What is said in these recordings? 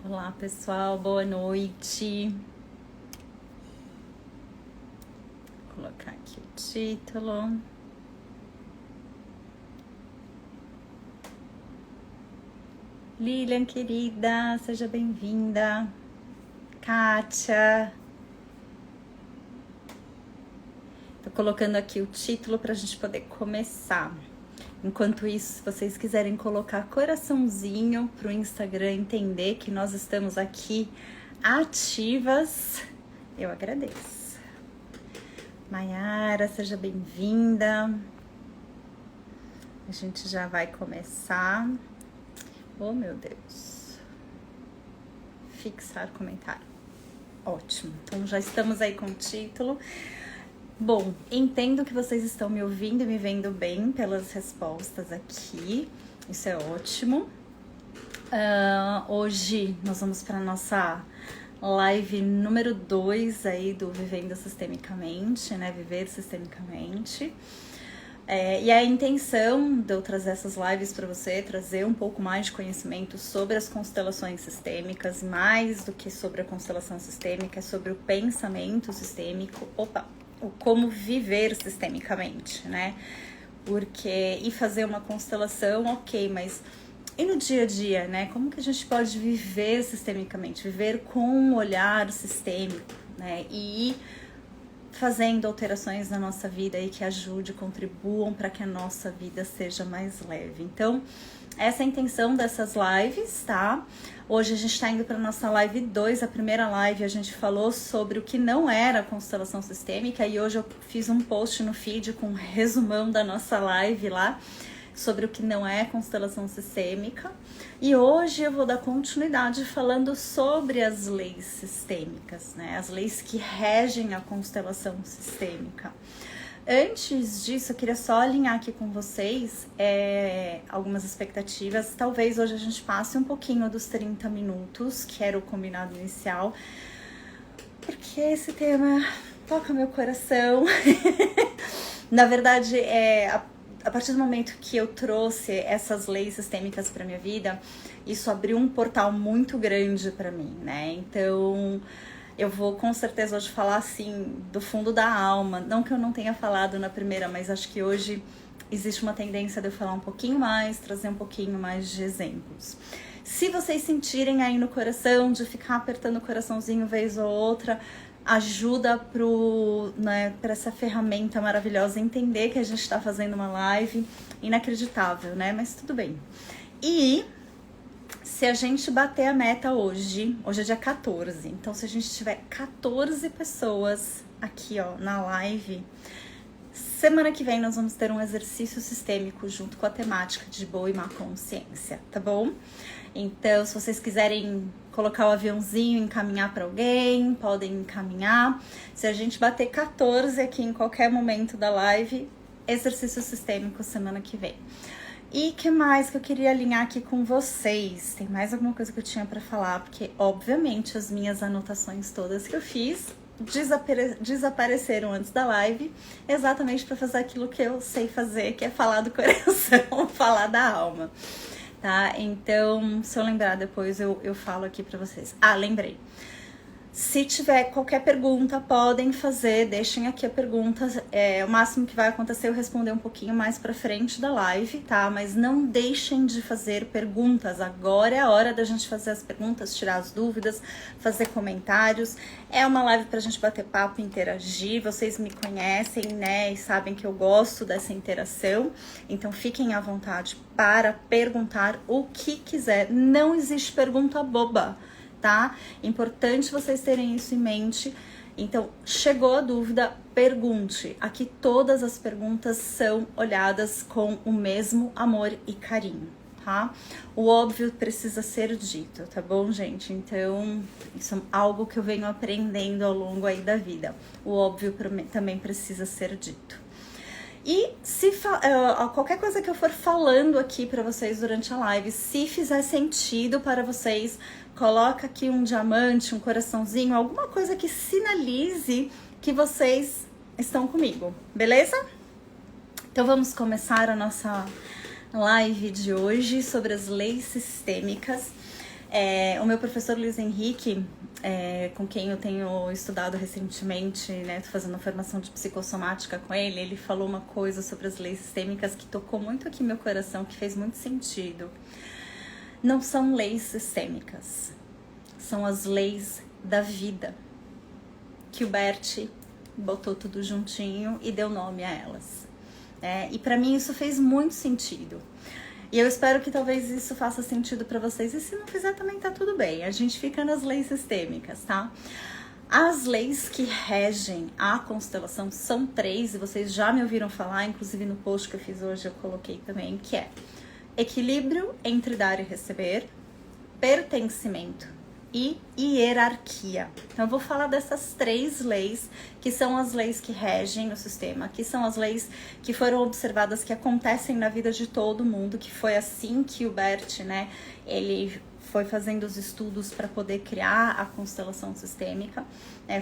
Olá pessoal, boa noite. Vou colocar aqui o título. Lilian querida, seja bem-vinda. Kátia. Tô colocando aqui o título para a gente poder começar. Enquanto isso, se vocês quiserem colocar coraçãozinho pro Instagram entender que nós estamos aqui ativas, eu agradeço. Maiara, seja bem-vinda. A gente já vai começar. Oh, meu Deus. Fixar comentário. Ótimo. Então já estamos aí com o título. Bom, entendo que vocês estão me ouvindo e me vendo bem pelas respostas aqui. Isso é ótimo. Hoje nós vamos para a nossa live número 2 aí do Vivendo Sistemicamente, né? Viver Sistemicamente. E a intenção de eu trazer essas lives para você, trazer um pouco mais de conhecimento sobre as constelações sistêmicas, mais do que sobre a constelação sistêmica, é sobre o pensamento sistêmico, o como viver sistemicamente, né? E fazer uma constelação, ok, mas e no dia a dia, né? Como que a gente pode viver sistemicamente, viver com um olhar sistêmico, né? E ir fazendo alterações na nossa vida aí que ajudem, contribuam para que a nossa vida seja mais leve. Então, essa é a intenção dessas lives, tá? Hoje a gente está indo para nossa live 2, a primeira live a gente falou sobre o que não era constelação sistêmica e hoje eu fiz um post no feed com um resumão da nossa live lá sobre o que não é constelação sistêmica. E hoje eu vou dar continuidade falando sobre as leis sistêmicas, né? As leis que regem a constelação sistêmica. Antes disso, eu queria só alinhar aqui com vocês algumas expectativas. Talvez hoje a gente passe um pouquinho dos 30 minutos, que era o combinado inicial, porque esse tema toca meu coração. Na verdade, a partir do momento que eu trouxe essas leis sistêmicas para minha vida, isso abriu um portal muito grande para mim, né? Então, eu vou com certeza hoje falar assim do fundo da alma. Não que eu não tenha falado na primeira, mas acho que hoje existe uma tendência de eu falar um pouquinho mais, trazer um pouquinho mais de exemplos. Se vocês sentirem aí no coração de ficar apertando o coraçãozinho vez ou outra, ajuda para essa ferramenta maravilhosa entender que a gente está fazendo uma live inacreditável, né? Mas tudo bem. E se a gente bater a meta hoje é dia 14, então se a gente tiver 14 pessoas aqui, ó, na live, semana que vem nós vamos ter um exercício sistêmico junto com a temática de boa e má consciência, tá bom? Então, se vocês quiserem colocar o aviãozinho, encaminhar para alguém, podem encaminhar. Se a gente bater 14 aqui em qualquer momento da live, exercício sistêmico semana que vem. E que mais que eu queria alinhar aqui com vocês? Tem mais alguma coisa que eu tinha para falar? Porque, obviamente, as minhas anotações todas que eu fiz desapareceram antes da live, exatamente para fazer aquilo que eu sei fazer, que é falar do coração, falar da alma. Tá? Então, se eu lembrar depois, eu falo aqui pra vocês. Lembrei. Se tiver qualquer pergunta, podem fazer, deixem aqui a pergunta. O máximo que vai acontecer é eu responder um pouquinho mais pra frente da live, tá? Mas não deixem de fazer perguntas. Agora é a hora da gente fazer as perguntas, tirar as dúvidas, fazer comentários. É uma live pra gente bater papo, interagir. Vocês me conhecem, né? E sabem que eu gosto dessa interação. Então, fiquem à vontade para perguntar o que quiser. Não existe pergunta boba, tá? Importante vocês terem isso em mente. Então, chegou a dúvida, pergunte. Aqui todas as perguntas são olhadas com o mesmo amor e carinho, tá? O óbvio precisa ser dito, tá bom, gente? Então, isso é algo que eu venho aprendendo ao longo aí da vida. O óbvio também precisa ser dito. E se qualquer coisa que eu for falando aqui para vocês durante a live, se fizer sentido para vocês, coloca aqui um diamante, um coraçãozinho, alguma coisa que sinalize que vocês estão comigo, beleza? Então vamos começar a nossa live de hoje sobre as leis sistêmicas. O meu professor Luiz Henrique, com quem eu tenho estudado recentemente, né, tô fazendo formação de psicossomática com ele, ele falou uma coisa sobre as leis sistêmicas que tocou muito aqui meu coração, que fez muito sentido. Não são leis sistêmicas, são as leis da vida, que o Bert botou tudo juntinho e deu nome a elas. E pra mim isso fez muito sentido. E eu espero que talvez isso faça sentido pra vocês. E se não fizer, também tá tudo bem. A gente fica nas leis sistêmicas, tá? As leis que regem a constelação são 3, e vocês já me ouviram falar, inclusive no post que eu fiz hoje eu coloquei também, que é equilíbrio entre dar e receber, pertencimento e hierarquia. Então eu vou falar dessas 3 leis, que são as leis que regem o sistema, que são as leis que foram observadas, que acontecem na vida de todo mundo, que foi assim que o Bert, né, ele foi fazendo os estudos para poder criar a constelação sistêmica,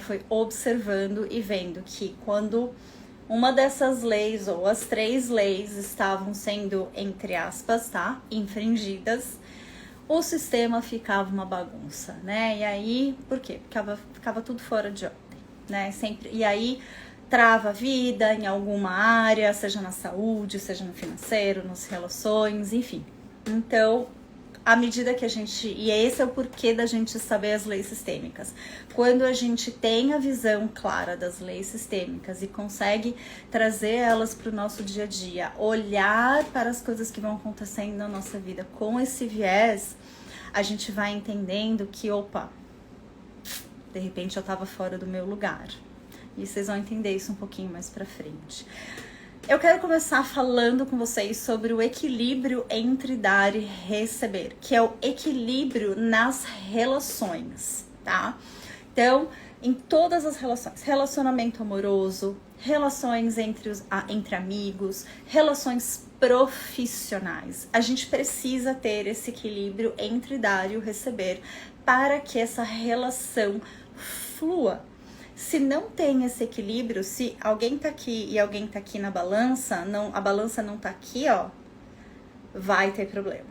foi observando e vendo que quando uma dessas leis, ou as 3 leis, estavam sendo, entre aspas, tá, infringidas, o sistema ficava uma bagunça, né? E aí, por quê? Ficava tudo fora de ordem, né? Sempre. E aí, trava a vida em alguma área, seja na saúde, seja no financeiro, nas relações, enfim. Então, à medida que a gente... E esse é o porquê da gente saber as leis sistêmicas. Quando a gente tem a visão clara das leis sistêmicas e consegue trazer elas para o nosso dia a dia, olhar para as coisas que vão acontecendo na nossa vida com esse viés, a gente vai entendendo que, opa, de repente eu estava fora do meu lugar. E vocês vão entender isso um pouquinho mais pra frente. Eu quero começar falando com vocês sobre o equilíbrio entre dar e receber, que é o equilíbrio nas relações, tá? Então, em todas as relações, relacionamento amoroso, relações entre amigos, relações profissionais, a gente precisa ter esse equilíbrio entre dar e o receber para que essa relação flua. Se não tem esse equilíbrio, se alguém tá aqui e alguém tá aqui na balança, a balança não tá aqui, ó, vai ter problema,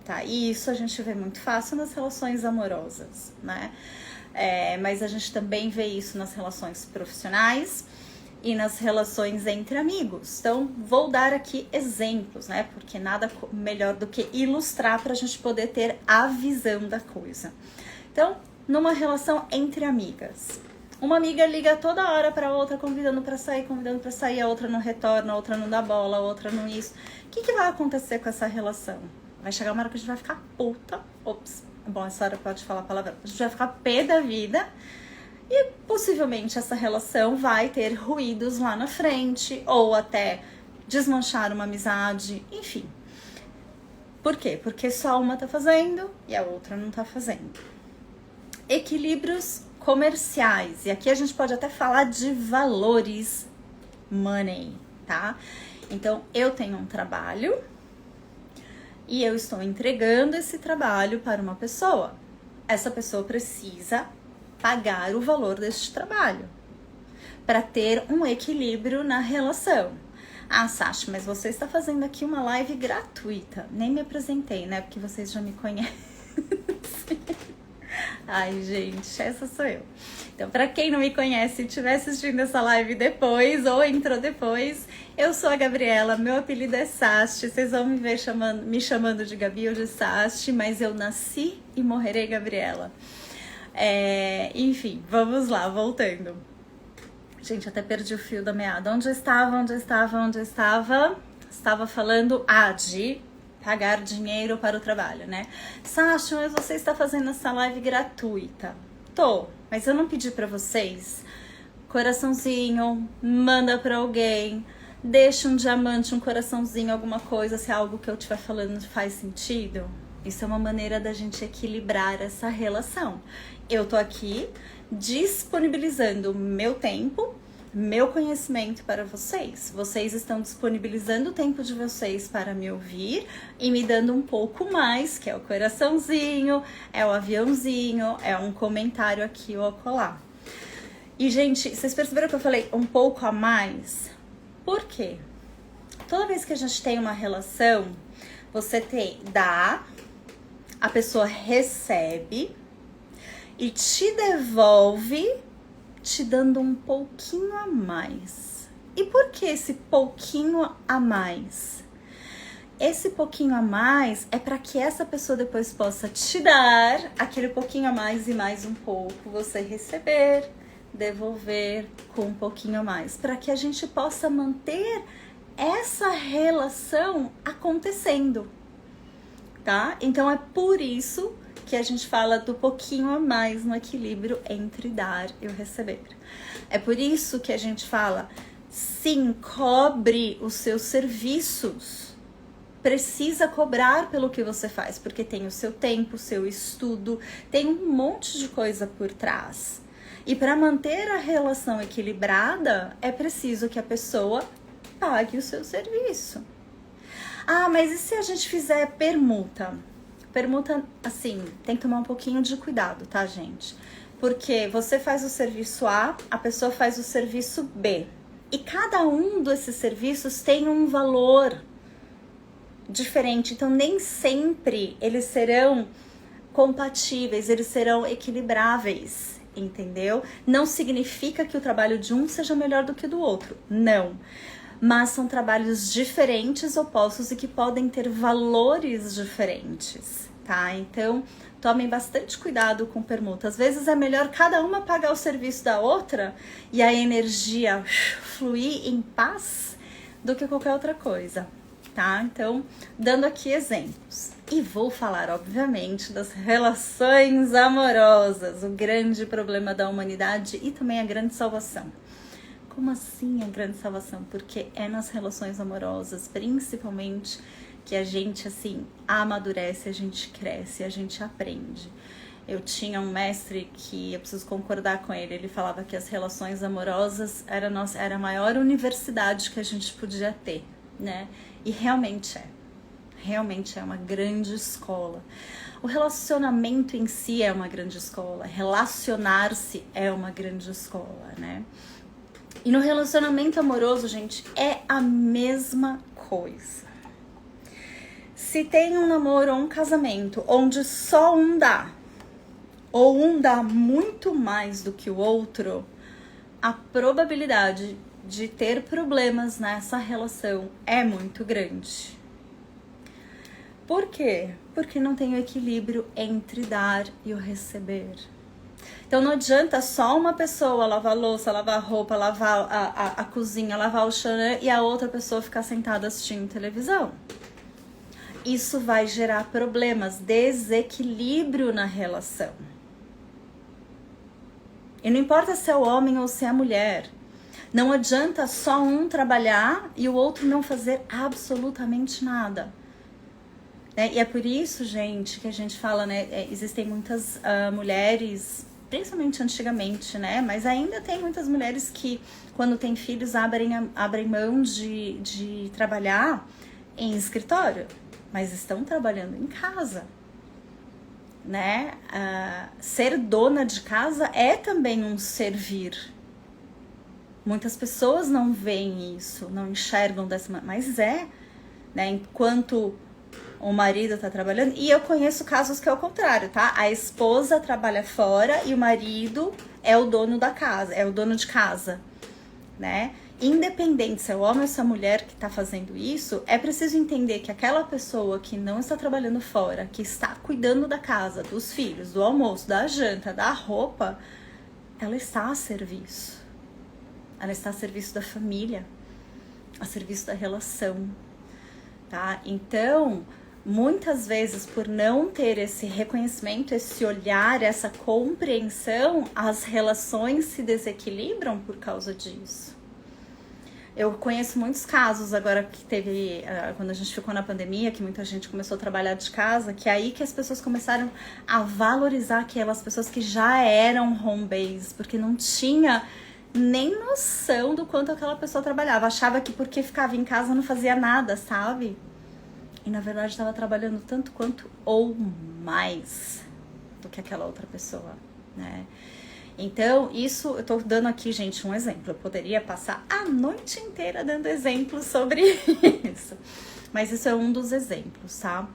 tá? E isso a gente vê muito fácil nas relações amorosas, né? Mas a gente também vê isso nas relações profissionais e nas relações entre amigos. Então, vou dar aqui exemplos, né? Porque nada melhor do que ilustrar pra gente poder ter a visão da coisa. Então, numa relação entre amigas, uma amiga liga toda hora pra outra, convidando pra sair, a outra não retorna, a outra não dá bola, a outra não isso. O que vai acontecer com essa relação? Vai chegar uma hora que a gente vai ficar puta. Ops, bom, essa hora pode falar palavrão. A gente vai ficar pé da vida e possivelmente essa relação vai ter ruídos lá na frente ou até desmanchar uma amizade, enfim. Por quê? Porque só uma tá fazendo e a outra não tá fazendo. Equilíbrios comerciais. E aqui a gente pode até falar de valores, money, tá? Então, eu tenho um trabalho e eu estou entregando esse trabalho para uma pessoa. Essa pessoa precisa pagar o valor deste trabalho para ter um equilíbrio na relação. Ah, Sasha, mas você está fazendo aqui uma live gratuita. Nem me apresentei, né? Porque vocês já me conhecem. Ai, gente, essa sou eu. Então, pra quem não me conhece e estiver assistindo essa live depois ou entrou depois, eu sou a Gabriela, meu apelido é Sasti. Vocês vão me ver me chamando de Gabi ou de Sasti, mas eu nasci e morrerei Gabriela. Enfim, vamos lá, voltando. Gente, até perdi o fio da meada. Onde eu estava? Estava falando de pagar dinheiro para o trabalho, né? Sasha, mas você está fazendo essa live gratuita. Tô, mas eu não pedi pra vocês. Coraçãozinho, manda pra alguém, deixa um diamante, um coraçãozinho, alguma coisa, se algo que eu estiver falando faz sentido. Isso é uma maneira da gente equilibrar essa relação. Eu tô aqui disponibilizando meu tempo, meu conhecimento para vocês. Vocês estão disponibilizando o tempo de vocês para me ouvir e me dando um pouco mais, que é o coraçãozinho, é o aviãozinho, é um comentário aqui ou acolá. E, gente, vocês perceberam que eu falei um pouco a mais? Por quê? Toda vez que a gente tem uma relação, você dá a pessoa recebe e te devolve te dando um pouquinho a mais. E por que esse pouquinho a mais? Esse pouquinho a mais é para que essa pessoa depois possa te dar aquele pouquinho a mais e mais um pouco, você receber, devolver com um pouquinho a mais, para que a gente possa manter essa relação acontecendo, tá? Então é por isso que a gente fala do pouquinho a mais no equilíbrio entre dar e o receber. É por isso que a gente fala, sim, cobre os seus serviços. Precisa cobrar pelo que você faz, porque tem o seu tempo, o seu estudo, tem um monte de coisa por trás. E para manter a relação equilibrada, é preciso que a pessoa pague o seu serviço. Ah, mas e se a gente fizer permuta? Permuta, assim, tem que tomar um pouquinho de cuidado, tá, gente? Porque você faz o serviço A pessoa faz o serviço B. E cada um desses serviços tem um valor diferente, então nem sempre eles serão compatíveis, eles serão equilibráveis, entendeu? Não significa que o trabalho de um seja melhor do que o do outro, não. Mas são trabalhos diferentes, opostos e que podem ter valores diferentes, tá? Então, tomem bastante cuidado com permuta. Às vezes é melhor cada uma pagar o serviço da outra e a energia fluir em paz do que qualquer outra coisa. Tá? Então, dando aqui exemplos. E vou falar, obviamente, das relações amorosas, o grande problema da humanidade e também a grande salvação. Como assim a grande salvação? Porque é nas relações amorosas, principalmente, que a gente, assim, amadurece, a gente cresce, a gente aprende. Eu tinha um mestre que, eu preciso concordar com ele, ele falava que as relações amorosas era a maior universidade que a gente podia ter, né? E realmente é uma grande escola. O relacionamento em si é uma grande escola, relacionar-se é uma grande escola, né? E no relacionamento amoroso, gente, é a mesma coisa. Se tem um namoro ou um casamento onde só um dá, ou um dá muito mais do que o outro, a probabilidade de ter problemas nessa relação é muito grande. Por quê? Porque não tem o equilíbrio entre dar e o receber. Então não adianta só uma pessoa lavar a louça, lavar a roupa, lavar a cozinha, lavar o chão e a outra pessoa ficar sentada assistindo televisão. Isso vai gerar problemas, desequilíbrio na relação. E não importa se é o homem ou se é a mulher. Não adianta só um trabalhar e o outro não fazer absolutamente nada. Né? E é por isso, gente, que a gente fala, né? Existem muitas mulheres, principalmente antigamente, né? Mas ainda tem muitas mulheres que, quando têm filhos, abrem mão de trabalhar em escritório, mas estão trabalhando em casa. Né? Ser dona de casa é também um servir. Muitas pessoas não veem isso, não enxergam dessa maneira, mas né? Enquanto o marido tá trabalhando, e eu conheço casos que é o contrário, tá? A esposa trabalha fora e o marido é o dono da casa, é o dono de casa, né? Independente se é o homem ou se é a mulher que tá fazendo isso, é preciso entender que aquela pessoa que não está trabalhando fora, que está cuidando da casa, dos filhos, do almoço, da janta, da roupa, ela está a serviço. Ela está a serviço da família, a serviço da relação, tá? Então, muitas vezes, por não ter esse reconhecimento, esse olhar, essa compreensão, as relações se desequilibram por causa disso. Eu conheço muitos casos agora que teve, quando a gente ficou na pandemia, que muita gente começou a trabalhar de casa, que é aí que as pessoas começaram a valorizar aquelas pessoas que já eram home base, porque não tinha nem noção do quanto aquela pessoa trabalhava. Achava que porque ficava em casa não fazia nada, sabe? E na verdade estava trabalhando tanto quanto ou mais do que aquela outra pessoa, né? Então, isso, eu tô dando aqui, gente, um exemplo. Eu poderia passar a noite inteira dando exemplos sobre isso. Mas isso é um dos exemplos, tá?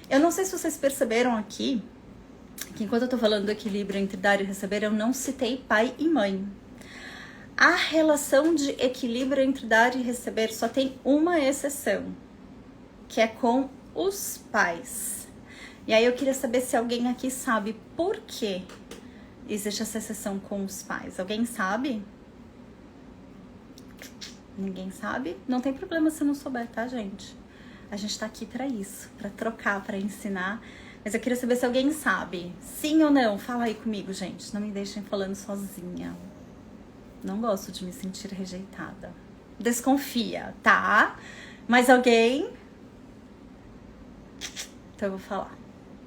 Eu não sei se vocês perceberam aqui, que enquanto eu tô falando do equilíbrio entre dar e receber, eu não citei pai e mãe. A relação de equilíbrio entre dar e receber só tem uma exceção, que é com os pais. E aí eu queria saber se alguém aqui sabe por que existe essa exceção com os pais. Alguém sabe? Ninguém sabe? Não tem problema se não souber, tá, gente? A gente tá aqui pra isso, pra trocar, pra ensinar. Mas eu queria saber se alguém sabe. Sim ou não? Fala aí comigo, gente. Não me deixem falando sozinha. Não gosto de me sentir rejeitada. Desconfia, tá? Mas alguém? Então eu vou falar.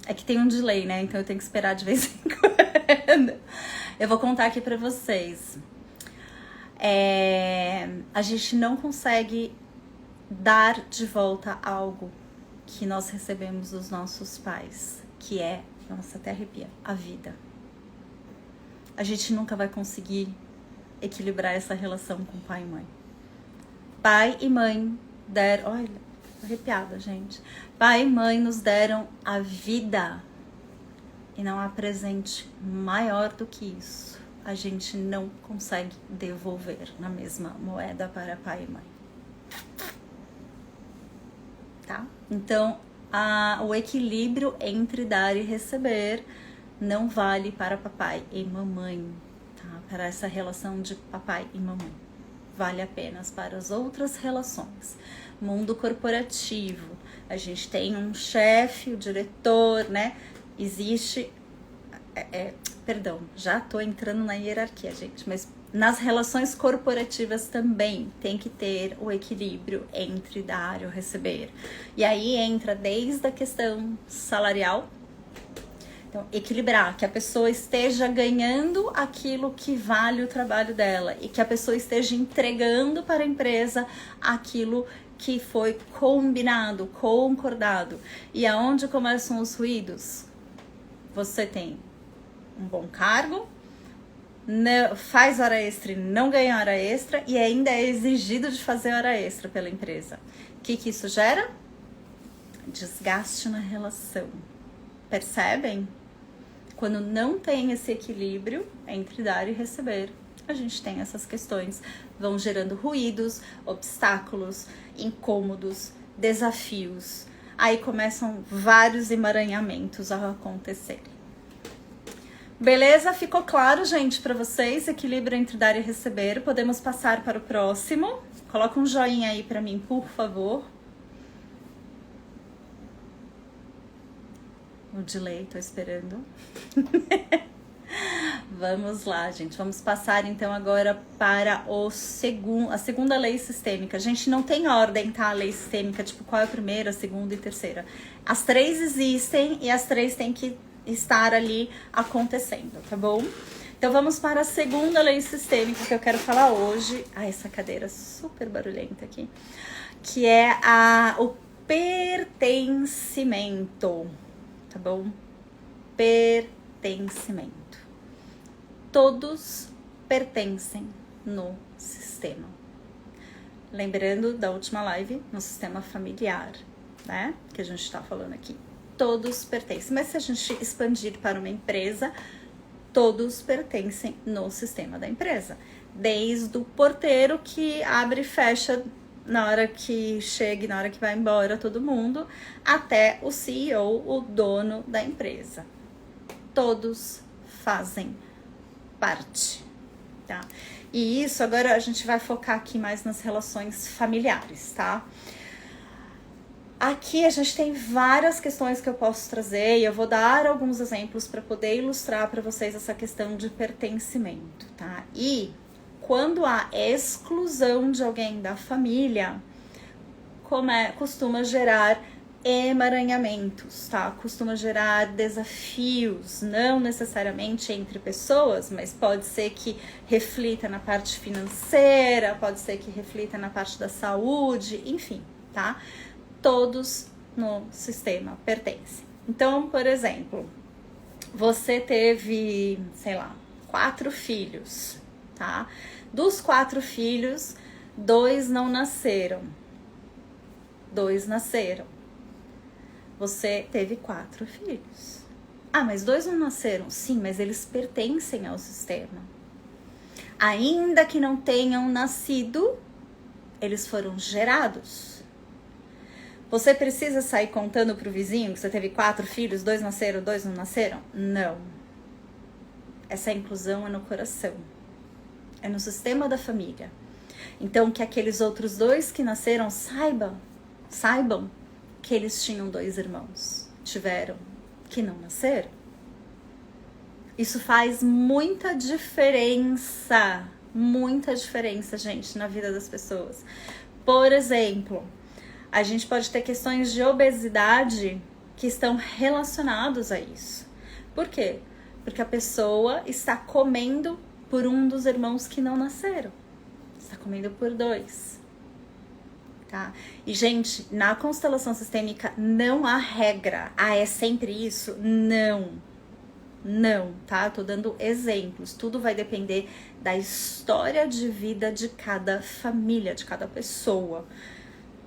É que tem um delay, né? Então eu tenho que esperar de vez em quando. Eu vou contar aqui pra vocês. A gente não consegue dar de volta algo que nós recebemos dos nossos pais, que é, nossa, até arrepia, a vida. A gente nunca vai conseguir equilibrar essa relação com pai e mãe. Pai e mãe deram, olha, arrepiada, gente. Pai e mãe nos deram a vida e não há presente maior do que isso. A gente não consegue devolver na mesma moeda para pai e mãe. Tá? Então, o equilíbrio entre dar e receber não vale para papai e mamãe, tá? Para essa relação de papai e mamãe. Vale apenas para as outras relações. Mundo corporativo, a gente tem um chefe, o diretor, né? Existe... perdão, já tô entrando na hierarquia, gente, mas nas relações corporativas também tem que ter o equilíbrio entre dar e o receber. E aí entra desde a questão salarial. Então, equilibrar, que a pessoa esteja ganhando aquilo que vale o trabalho dela e que a pessoa esteja entregando para a empresa aquilo que foi combinado, concordado. E aonde começam os ruídos? Você tem um bom cargo, faz hora extra e não ganha hora extra e ainda é exigido de fazer hora extra pela empresa. O que isso gera? Desgaste na relação. Percebem? Quando não tem esse equilíbrio entre dar e receber, a gente tem essas questões, vão gerando ruídos, obstáculos, incômodos, desafios. Aí começam vários emaranhamentos a acontecerem. Beleza? Ficou claro, gente, para vocês? Equilíbrio entre dar e receber. Podemos passar para o próximo. Coloca um joinha aí para mim, por favor. O delay, tô esperando. Vamos lá, gente. Vamos passar então agora para a segunda lei sistêmica. Gente, não tem ordem, tá? A lei sistêmica, tipo, qual é a primeira, a segunda e a terceira. As três existem e as três têm que estar ali acontecendo, tá bom? Então vamos para a segunda lei sistêmica que eu quero falar hoje. Ai, essa cadeira é super barulhenta aqui. Que é o pertencimento, tá bom? Pertencimento. Todos pertencem no sistema. Lembrando da última live, no sistema familiar, né? Que a gente tá falando aqui. Todos pertencem. Mas se a gente expandir para uma empresa, todos pertencem no sistema da empresa. Desde o porteiro que abre e fecha na hora que chega e na hora que vai embora todo mundo, até o CEO, o dono da empresa. Todos fazem parte, tá? E isso agora a gente vai focar aqui mais nas relações familiares, tá? Aqui a gente tem várias questões que eu posso trazer e eu vou dar alguns exemplos para poder ilustrar para vocês essa questão de pertencimento, tá? E quando há exclusão de alguém da família, costuma gerar emaranhamentos, tá? Costuma gerar desafios, não necessariamente entre pessoas, mas pode ser que reflita na parte financeira, pode ser que reflita na parte da saúde, enfim, tá? Todos no sistema pertencem. Então, por exemplo, você teve, sei lá, 4 filhos, tá? Dos 4 filhos, 2 não nasceram. 2 nasceram. Você teve 4 filhos. Ah, mas 2 não nasceram. Sim, mas eles pertencem ao sistema. Ainda que não tenham nascido, eles foram gerados. Você precisa sair contando pro vizinho que você teve 4 filhos, 2 nasceram, 2 não nasceram? Não. Essa inclusão é no coração. É no sistema da família. Então, que aqueles outros 2 que nasceram saibam que eles tinham 2 irmãos. Tiveram, que não nasceram. Isso faz muita diferença, gente, na vida das pessoas. Por exemplo, a gente pode ter questões de obesidade que estão relacionados a isso. Por quê? Porque a pessoa está comendo por um dos irmãos que não nasceram. Está comendo por 2. Tá? E, gente, na constelação sistêmica não há regra. Ah, é sempre isso? Não, tá? Tô dando exemplos. Tudo vai depender da história de vida de cada família, de cada pessoa.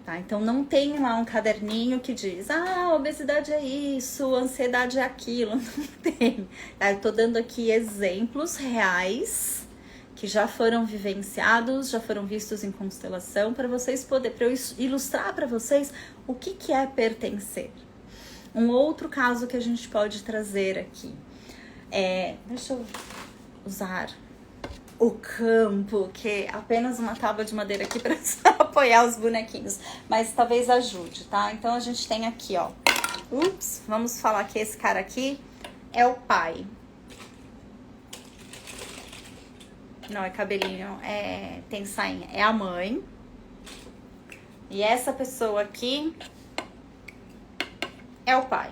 Tá? Então não tem lá um caderninho que diz, obesidade é isso, ansiedade é aquilo. Não tem. Tá? Eu tô dando aqui exemplos reais que já foram vivenciados, já foram vistos em constelação, para vocês poderem, para eu ilustrar para vocês o que é pertencer. Um outro caso que a gente pode trazer aqui deixa eu usar o campo, que é apenas uma tábua de madeira aqui para apoiar os bonequinhos, mas talvez ajude, tá? Então a gente tem aqui, ó. Vamos falar que esse cara aqui é o pai. Não é cabelinho, tem sainha. É a mãe. E essa pessoa aqui é o pai,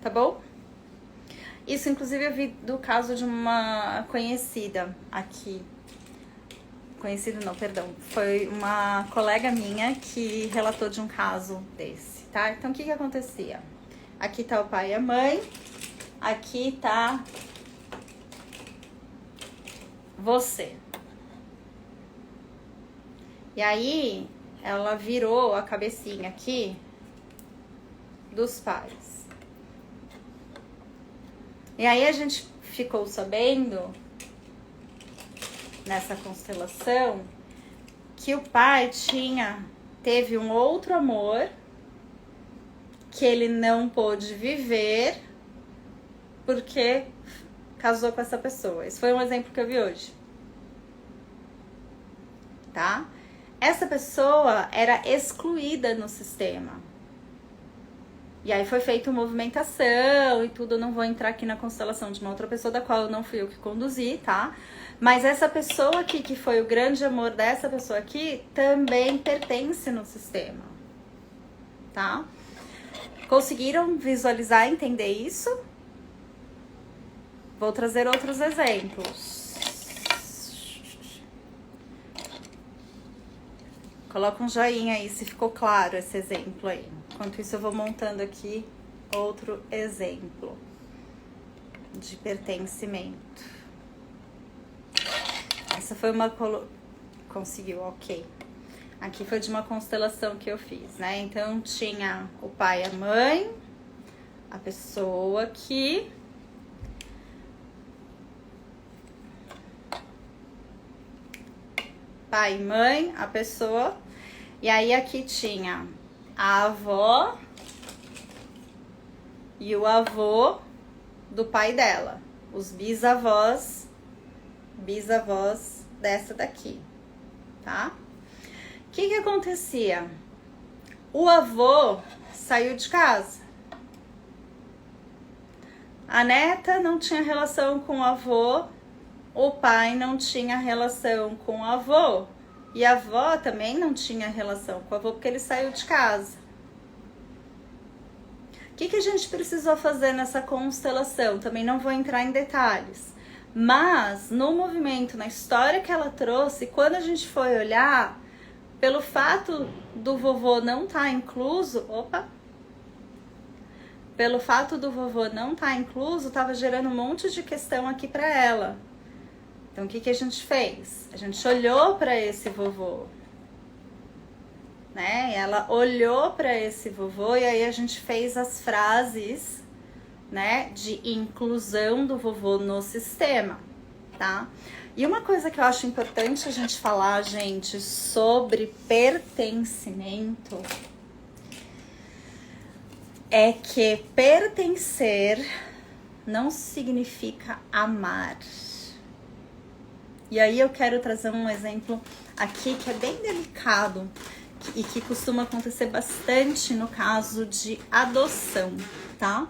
tá bom? Isso, inclusive, eu vi do caso de uma conhecida aqui. Conhecida não, perdão. Foi uma colega minha que relatou de um caso desse, tá? Então, o que acontecia? Aqui tá o pai e a mãe. Aqui tá você. E aí, ela virou a cabecinha aqui dos pais. E aí a gente ficou sabendo, nessa constelação, que o pai teve um outro amor que ele não pôde viver porque casou com essa pessoa. Esse foi um exemplo que eu vi hoje. Tá? Essa pessoa era excluída no sistema. E aí foi feita uma movimentação e tudo. Eu não vou entrar aqui na constelação de uma outra pessoa, da qual não fui eu que conduzi, tá? Mas essa pessoa aqui, que foi o grande amor dessa pessoa aqui, também pertence no sistema, tá? Conseguiram visualizar, entender isso? Vou trazer outros exemplos. Coloca um joinha aí se ficou claro esse exemplo aí. Enquanto isso, eu vou montando aqui outro exemplo de pertencimento. Essa foi uma... Conseguiu, ok. Aqui foi de uma constelação que eu fiz, né? Então, tinha o pai e a mãe, a pessoa aqui... Pai e mãe, a pessoa. E aí aqui tinha a avó e o avô do pai dela. Os bisavós dessa daqui, tá? O que acontecia? O avô saiu de casa. A neta não tinha relação com o avô. O pai não tinha relação com o avô. E a avó também não tinha relação com o avô, porque ele saiu de casa. O que a gente precisou fazer nessa constelação? Também não vou entrar em detalhes. Mas, no movimento, na história que ela trouxe, quando a gente foi olhar, pelo fato do vovô não estar incluso... Pelo fato do vovô não estar incluso, estava gerando um monte de questão aqui para ela. Então, o que a gente fez? A gente olhou para esse vovô, né? Ela olhou para esse vovô e aí a gente fez as frases, né, de inclusão do vovô no sistema, tá? E uma coisa que eu acho importante a gente falar, gente, sobre pertencimento é que pertencer não significa amar. E aí eu quero trazer um exemplo aqui que é bem delicado e que costuma acontecer bastante no caso de adoção, tá?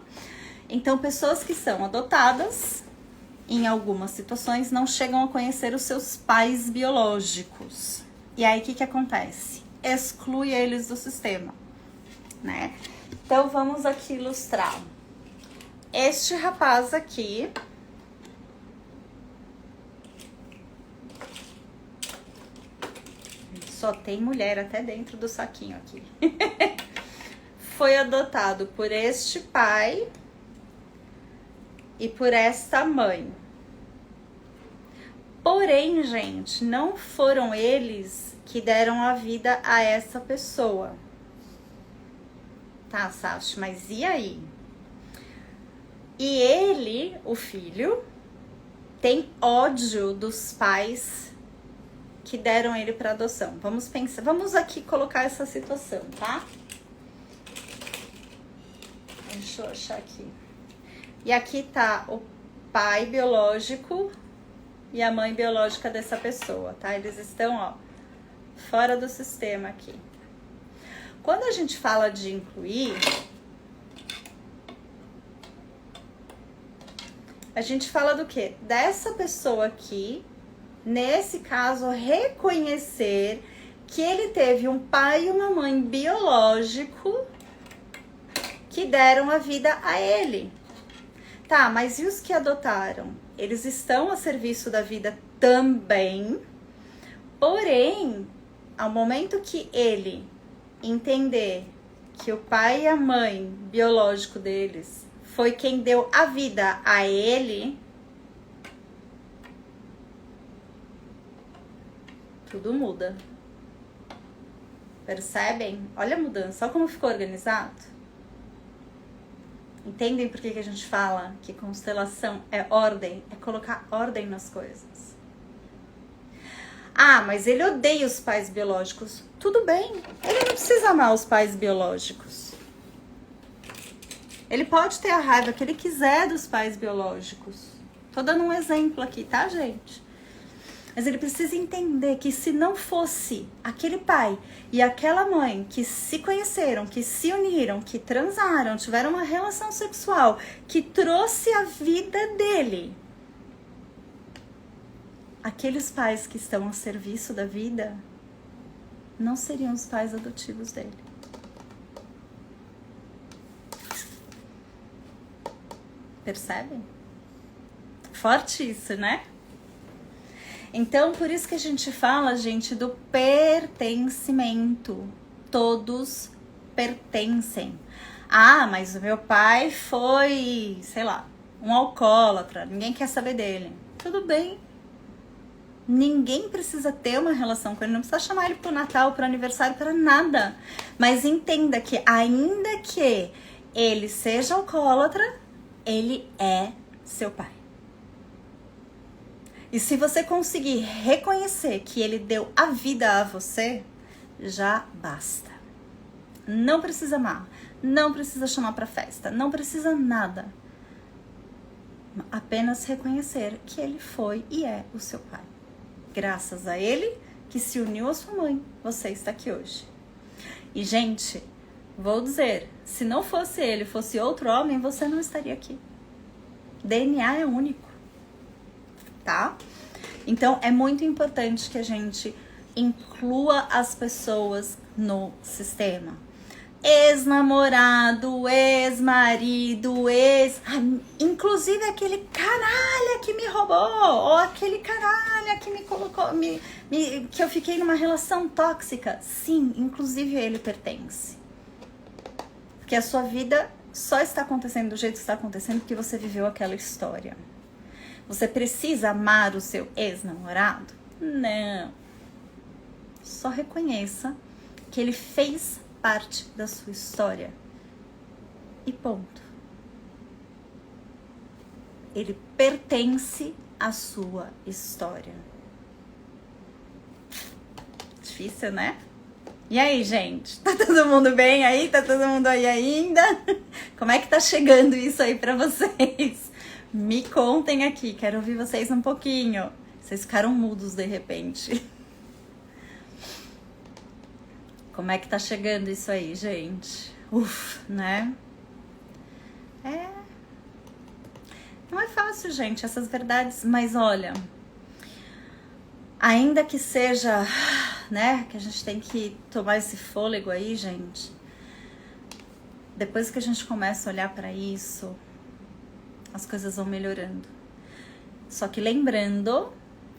Então, pessoas que são adotadas, em algumas situações, não chegam a conhecer os seus pais biológicos. E aí, o que acontece? Exclui eles do sistema, né? Então, vamos aqui ilustrar. Este rapaz aqui... Só tem mulher até dentro do saquinho aqui. Foi adotado por este pai e por esta mãe. Porém, gente, não foram eles que deram a vida a essa pessoa. Tá, Sasha, mas e aí? E ele, o filho, tem ódio dos pais que deram ele para adoção. Vamos pensar, vamos aqui colocar essa situação, tá? Deixa eu achar aqui. E aqui tá o pai biológico e a mãe biológica dessa pessoa, tá? Eles estão, ó, fora do sistema aqui. Quando a gente fala de incluir, a gente fala do quê? Dessa pessoa aqui, nesse caso, reconhecer que ele teve um pai e uma mãe biológico que deram a vida a ele. Tá, mas e os que adotaram? Eles estão a serviço da vida também, porém, ao momento que ele entender que o pai e a mãe biológico deles foi quem deu a vida a ele, tudo muda. Percebem? Olha a mudança, olha como ficou organizado. Entendem por que a gente fala que constelação é ordem? É colocar ordem nas coisas. Ah, mas ele odeia os pais biológicos. Tudo bem, ele não precisa amar os pais biológicos. Ele pode ter a raiva que ele quiser dos pais biológicos. Tô dando um exemplo aqui, tá, gente? Mas ele precisa entender que se não fosse aquele pai e aquela mãe que se conheceram, que se uniram, que transaram, tiveram uma relação sexual, que trouxe a vida dele, aqueles pais que estão a serviço da vida não seriam os pais adotivos dele. Percebem? Forte isso, né? Então, por isso que a gente fala, gente, do pertencimento. Todos pertencem. Ah, mas o meu pai foi, sei lá, um alcoólatra, ninguém quer saber dele. Tudo bem. Ninguém precisa ter uma relação com ele, não precisa chamar ele pro Natal, pro aniversário, para nada. Mas entenda que, ainda que ele seja alcoólatra, ele é seu pai. E se você conseguir reconhecer que ele deu a vida a você, já basta. Não precisa amar, não precisa chamar pra festa, não precisa nada. Apenas reconhecer que ele foi e é o seu pai. Graças a ele que se uniu à sua mãe, você está aqui hoje. E, gente, vou dizer, se não fosse ele, fosse outro homem, você não estaria aqui. DNA é único. Tá? Então, é muito importante que a gente inclua as pessoas no sistema. Ex-namorado, ex-marido, inclusive aquele canalha que me roubou, ou aquele canalha que me colocou, que eu fiquei numa relação tóxica. Sim, inclusive ele pertence. Porque a sua vida só está acontecendo do jeito que está acontecendo porque você viveu aquela história. Você precisa amar o seu ex-namorado? Não. Só reconheça que ele fez parte da sua história. E ponto. Ele pertence à sua história. Difícil, né? E aí, gente? Tá todo mundo bem aí? Tá todo mundo aí ainda? Como é que tá chegando isso aí pra vocês? Me contem aqui, quero ouvir vocês um pouquinho. Vocês ficaram mudos de repente. Como é que tá chegando isso aí, gente? Né? Não é fácil, gente, essas verdades, mas olha, ainda que seja, né, que a gente tem que tomar esse fôlego aí, gente, depois que a gente começa a olhar pra isso, as coisas vão melhorando. Só que lembrando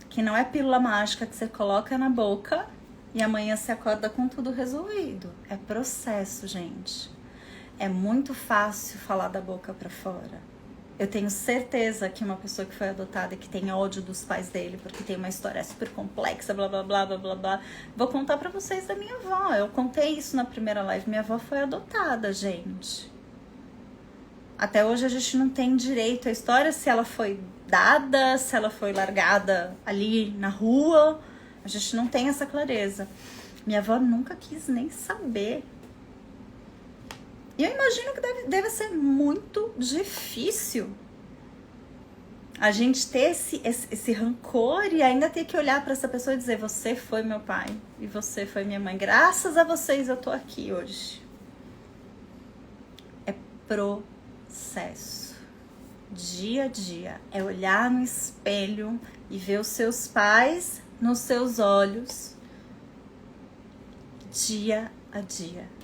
que não é pílula mágica que você coloca na boca e amanhã você acorda com tudo resolvido. É processo, gente. É muito fácil falar da boca pra fora. Eu tenho certeza que uma pessoa que foi adotada e que tem ódio dos pais dele porque tem uma história super complexa, blá, blá, blá, blá, blá, blá. Vou contar pra vocês da minha avó. Eu contei isso na primeira live. Minha avó foi adotada, gente. Até hoje a gente não tem direito à história se ela foi dada, se ela foi largada ali na rua. A gente não tem essa clareza. Minha avó nunca quis nem saber. E eu imagino que deve ser muito difícil a gente ter esse rancor e ainda ter que olhar para essa pessoa e dizer: você foi meu pai e você foi minha mãe. Graças a vocês eu tô aqui hoje. É processo. Dia a dia. É olhar no espelho e ver os seus pais nos seus olhos. Dia a dia.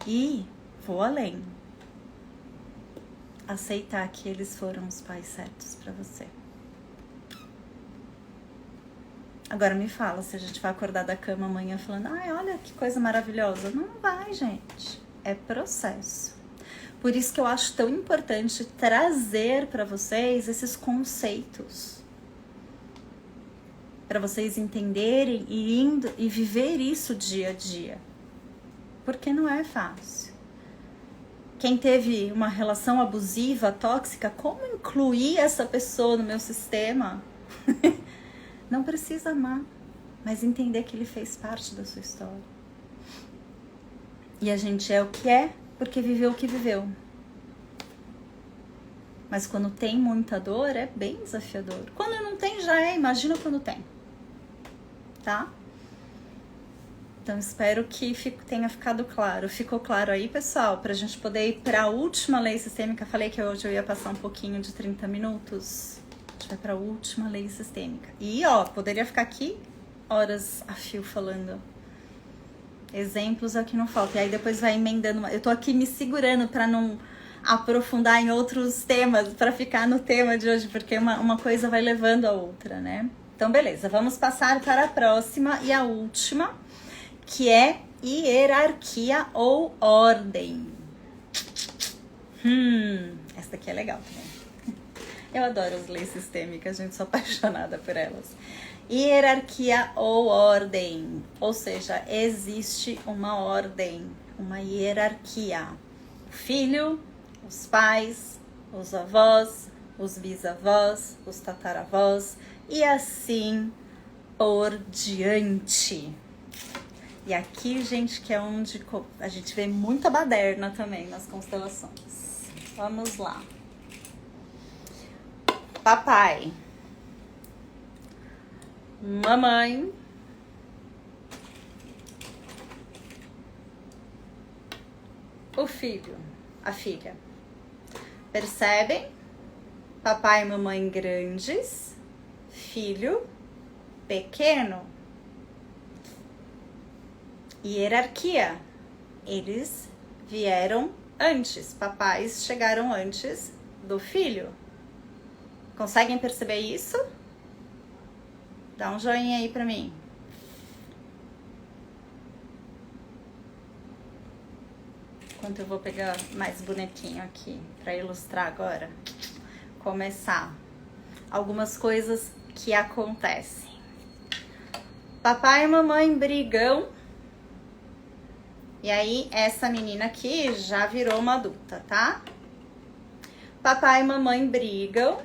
E vou além. Aceitar que eles foram os pais certos pra você. Agora me fala se a gente vai acordar da cama amanhã falando: ai, olha que coisa maravilhosa. Não vai, gente. É processo. Por isso que eu acho tão importante trazer pra vocês esses conceitos. Pra vocês entenderem e viver isso dia a dia. Porque não é fácil. Quem teve uma relação abusiva, tóxica, como incluir essa pessoa no meu sistema? Não precisa amar, mas entender que ele fez parte da sua história. E a gente é o que é porque viveu o que viveu. Mas quando tem muita dor, é bem desafiador. Quando não tem, já é. Imagina quando tem. Tá? Então, espero que tenha ficado claro. Ficou claro aí, pessoal? Pra gente poder ir pra última lei sistêmica. Falei que hoje eu ia passar um pouquinho de 30 minutos. A gente vai pra última lei sistêmica. E, ó, poderia ficar aqui horas a fio falando. Exemplos é o que não falta. E aí depois vai emendando. Eu tô aqui me segurando pra não aprofundar em outros temas, pra ficar no tema de hoje, porque uma coisa vai levando a outra, né? Então, beleza. Vamos passar para a próxima e a última, que é hierarquia ou ordem. Essa daqui é legal também. Eu adoro as leis sistêmicas, gente, sou apaixonada por elas. Hierarquia ou ordem, ou seja, existe uma ordem, uma hierarquia. O filho, os pais, os avós, os bisavós, os tataravós e assim por diante. E aqui, gente, que é onde a gente vê muita baderna também nas constelações. Vamos lá. Papai. Mamãe. O filho. A filha. Percebem? Papai e mamãe grandes. Filho pequeno. Hierarquia. Eles vieram antes. Papais chegaram antes do filho. Conseguem perceber isso? Dá um joinha aí pra mim. Enquanto eu vou pegar mais bonequinho aqui pra ilustrar agora. Começar. Algumas coisas que acontecem. Papai e mamãe brigam. E aí, essa menina aqui já virou uma adulta, tá? Papai e mamãe brigam.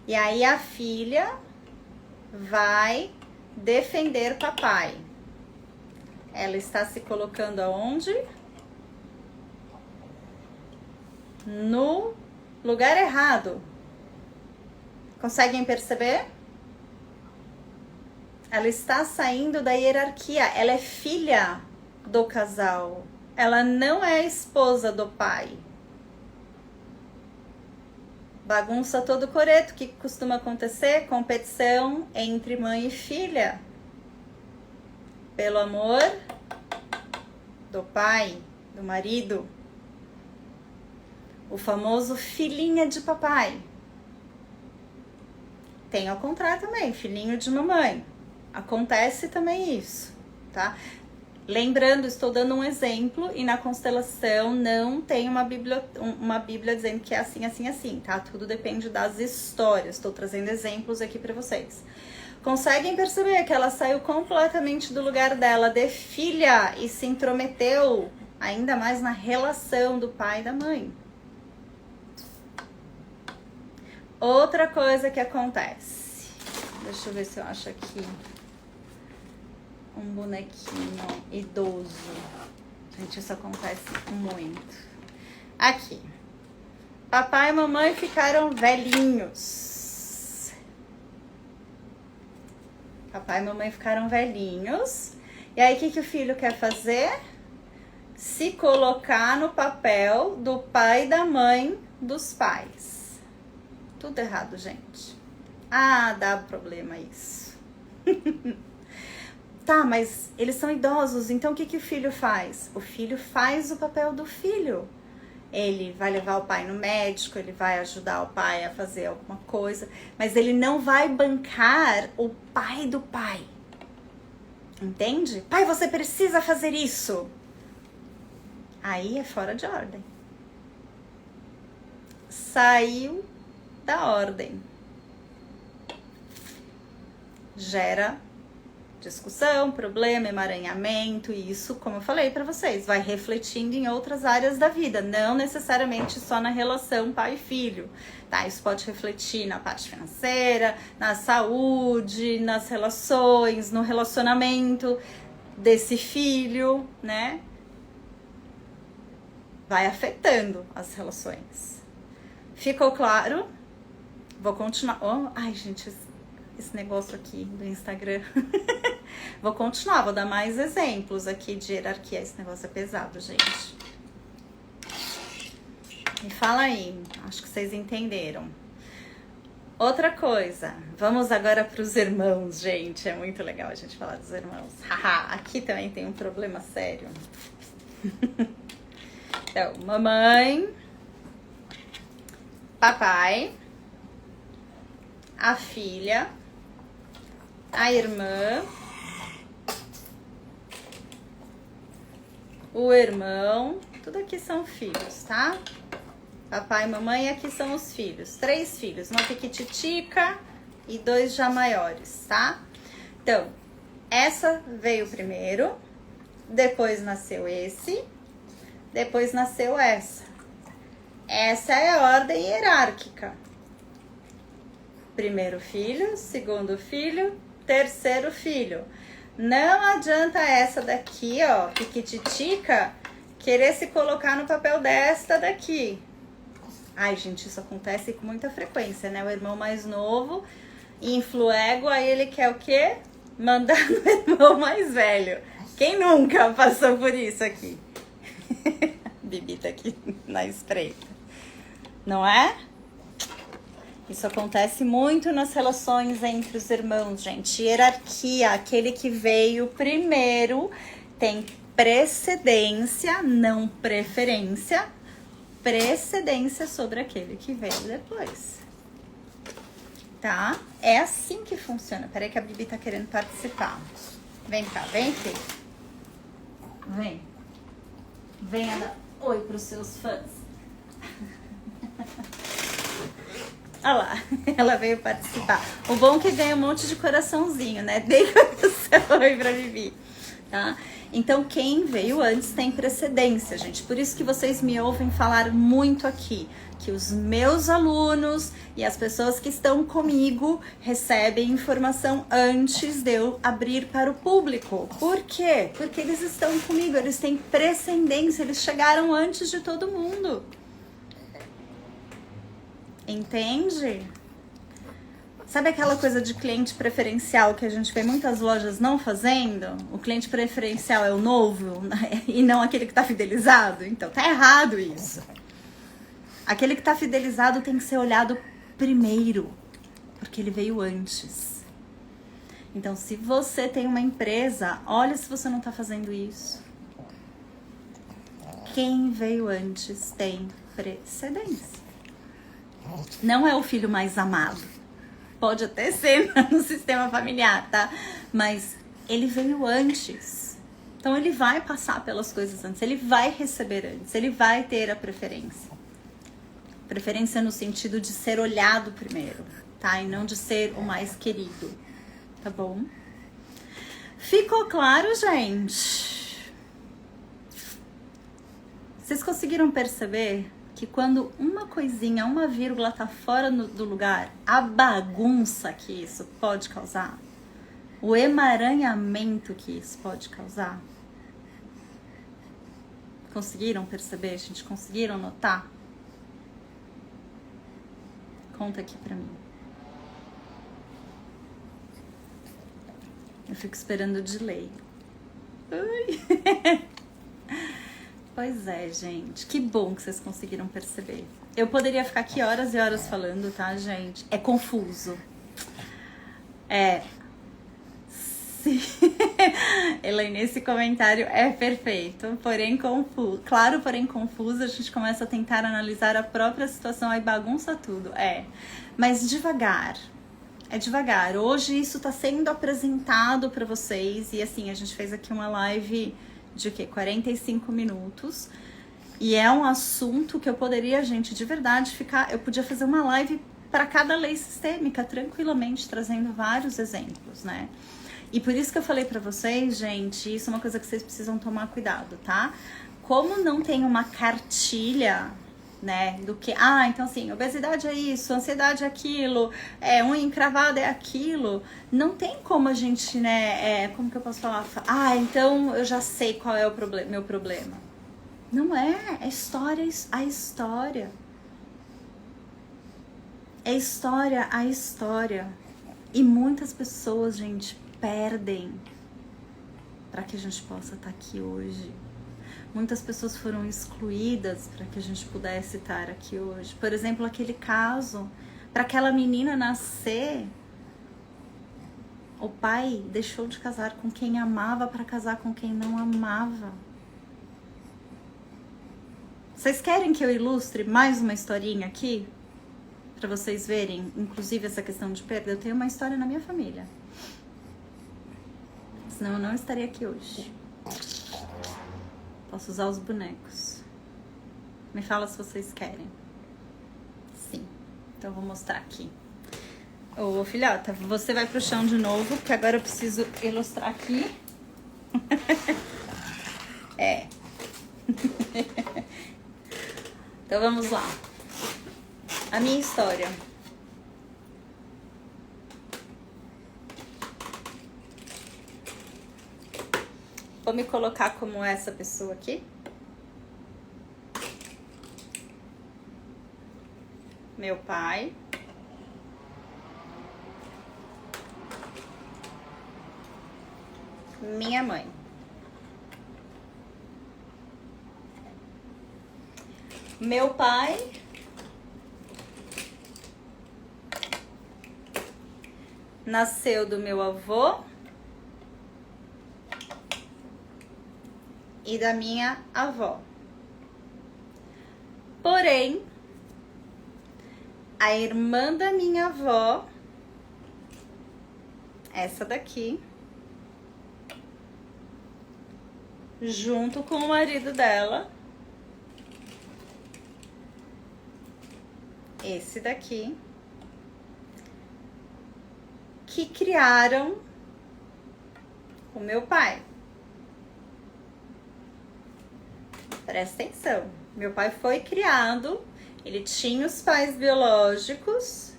E aí, a filha vai defender papai. Ela está se colocando aonde? No lugar errado. Conseguem perceber? Ela está saindo da hierarquia. Ela é filha do casal. Ela não é esposa do pai. Bagunça todo coreto. O que costuma acontecer? Competição entre mãe e filha. Pelo amor do pai, do marido. O famoso filhinha de papai. Tem ao contrário também, filhinho de mamãe. Acontece também isso, tá? Lembrando, estou dando um exemplo e na constelação não tem uma Bíblia dizendo que é assim, assim, assim, tá? Tudo depende das histórias. Estou trazendo exemplos aqui para vocês. Conseguem perceber que ela saiu completamente do lugar dela de filha e se intrometeu ainda mais na relação do pai e da mãe. Outra coisa que acontece. Deixa eu ver se eu acho aqui um bonequinho idoso. Gente, isso acontece muito. Aqui. Papai e mamãe ficaram velhinhos. Papai e mamãe ficaram velhinhos. E aí, o que o filho quer fazer? Se colocar no papel do pai e da mãe dos pais. Tudo errado, gente. Ah, dá problema isso. Tá, mas eles são idosos, então o que o filho faz? O filho faz o papel do filho. Ele vai levar o pai no médico, ele vai ajudar o pai a fazer alguma coisa, mas ele não vai bancar o pai do pai. Entende? Pai, você precisa fazer isso. Aí é fora de ordem. Saiu da ordem. Gera discussão, problema, emaranhamento, e isso, como eu falei para vocês, vai refletindo em outras áreas da vida, não necessariamente só na relação pai e filho, tá? Isso pode refletir na parte financeira, na saúde, nas relações, no relacionamento desse filho, né? Vai afetando as relações. Ficou claro? Vou continuar. Oh, ai, gente, esse negócio aqui do Instagram. Vou continuar, vou dar mais exemplos aqui de hierarquia. Esse negócio é pesado, gente. Me fala aí, acho que vocês entenderam. Outra coisa, vamos agora para os irmãos, gente. É muito legal a gente falar dos irmãos. Haha, aqui também tem um problema sério. Então, mamãe, papai, a filha, a irmã, o irmão, tudo aqui são filhos, tá? Papai e mamãe, aqui são os filhos. 3 filhos, uma piquititica e 2 já maiores, tá? Então, essa veio primeiro, depois nasceu esse, depois nasceu essa. Essa é a ordem hierárquica. Primeiro filho, segundo filho, terceiro filho. Não adianta essa daqui, ó, piquititica, querer se colocar no papel desta daqui. Ai, gente, isso acontece com muita frequência, né? O irmão mais novo infla o ego, aí ele quer o quê? Mandar no irmão mais velho. Quem nunca passou por isso aqui? Bibi tá aqui na espreita. Não é? Isso acontece muito nas relações entre os irmãos, gente. Hierarquia, aquele que veio primeiro tem precedência, não preferência, precedência sobre aquele que veio depois. Tá? É assim que funciona. Peraí que a Bibi tá querendo participar. Vem cá, vem, filho. Vem. Venha dar oi pros seus fãs. Olha lá, ela veio participar. O bom é que ganha um monte de coraçãozinho, né? Dei coração aí pra Vivi, tá? Então, quem veio antes tem precedência, gente. Por isso que vocês me ouvem falar muito aqui, que os meus alunos e as pessoas que estão comigo recebem informação antes de eu abrir para o público. Por quê? Porque eles estão comigo, eles têm precedência, eles chegaram antes de todo mundo. Entende? Sabe aquela coisa de cliente preferencial que a gente vê muitas lojas não fazendo? O cliente preferencial é o novo, né? E não aquele que tá fidelizado? Então, tá errado isso. Aquele que tá fidelizado tem que ser olhado primeiro, porque ele veio antes. Então, se você tem uma empresa, olha se você não tá fazendo isso. Quem veio antes tem precedência. Não é o filho mais amado. Pode até ser no sistema familiar, tá? Mas ele veio antes. Então ele vai passar pelas coisas antes, ele vai receber antes, ele vai ter a preferência. Preferência no sentido de ser olhado primeiro, tá? E não de ser o mais querido, tá bom? Ficou claro, gente? Vocês conseguiram perceber que quando uma coisinha, uma vírgula tá fora do lugar, a bagunça que isso pode causar, o emaranhamento que isso pode causar? Conseguiram perceber, gente? Conseguiram notar? Conta aqui pra mim. Eu fico esperando o delay. Ui. Pois é, gente. Que bom que vocês conseguiram perceber. Eu poderia ficar aqui horas e horas falando, tá, gente? É confuso. Sim. Elaine, esse comentário é perfeito, porém confuso. Claro, porém confuso, a gente começa a tentar analisar a própria situação, aí bagunça tudo. Mas devagar. É devagar. Hoje isso está sendo apresentado para vocês. E assim, a gente fez aqui uma live de 45 minutos. E é um assunto que eu poderia, gente, de verdade ficar... Eu podia fazer uma live para cada lei sistêmica, tranquilamente, trazendo vários exemplos, né? E por isso que eu falei para vocês, gente, isso é uma coisa que vocês precisam tomar cuidado, tá? Como não tem uma cartilha, né, do que, então assim, obesidade é isso, ansiedade é aquilo, unha encravada é aquilo, não tem como a gente, né, como que eu posso falar? Então eu já sei qual é o meu problema. Não é história, a história. É história, a história. E muitas pessoas, gente, perdem para que a gente possa estar aqui hoje. Muitas pessoas foram excluídas para que a gente pudesse estar aqui hoje. Por exemplo, aquele caso, para aquela menina nascer, o pai deixou de casar com quem amava para casar com quem não amava. Vocês querem que eu ilustre mais uma historinha aqui? Para vocês verem, inclusive essa questão de perda. Eu tenho uma história na minha família. Senão eu não estaria aqui hoje. Posso usar os bonecos. Me fala se vocês querem. Sim. Então eu vou mostrar aqui. Ô, filhota, você vai pro chão de novo, porque agora eu preciso ilustrar aqui. Então vamos lá. A minha história. Vou me colocar como essa pessoa aqui. Meu pai. Minha mãe. Meu pai nasceu do meu avô e da minha avó. Porém, a irmã da minha avó, essa daqui, junto com o marido dela, esse daqui, que criaram o meu pai. Presta atenção. Meu pai foi criado, ele tinha os pais biológicos,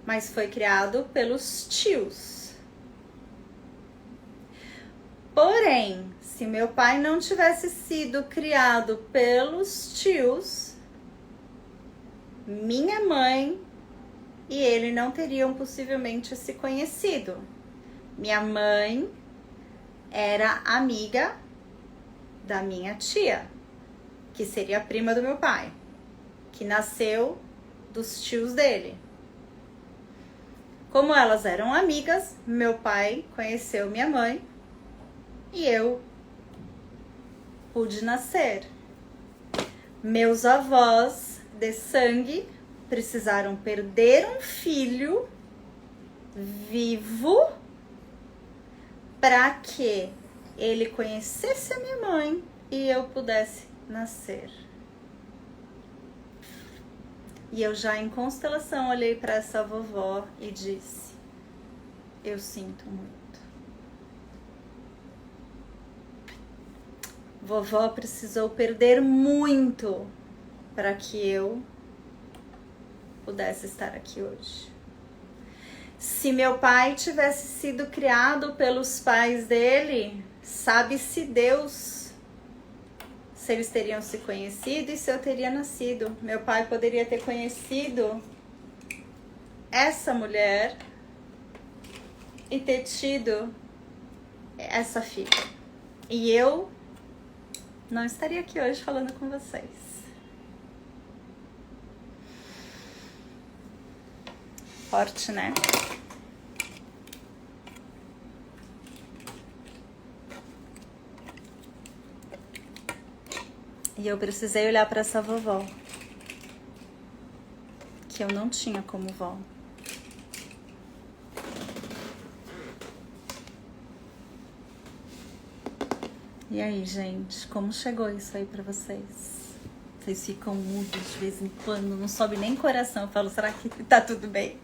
mas foi criado pelos tios. Porém, se meu pai não tivesse sido criado pelos tios, minha mãe e ele não teriam possivelmente se conhecido. Minha mãe era amiga da minha tia, que seria a prima do meu pai, que nasceu dos tios dele. Como elas eram amigas, meu pai conheceu minha mãe e eu pude nascer. Meus avós de sangue precisaram perder um filho vivo para que ele conhecesse a minha mãe e eu pudesse nascer. E eu já em constelação olhei para essa vovó e disse: eu sinto muito. Vovó precisou perder muito para que eu pudesse estar aqui hoje. Se meu pai tivesse sido criado pelos pais dele, sabe-se Deus se eles teriam se conhecido e se eu teria nascido. Meu pai poderia ter conhecido essa mulher e ter tido essa filha. E eu não estaria aqui hoje falando com vocês. Forte, né? E eu precisei olhar para essa vovó, que eu não tinha como vó. E aí, gente, como chegou isso aí pra vocês? Vocês ficam mudos de vez em quando, não sobe nem coração. Eu falo, será que tá tudo bem?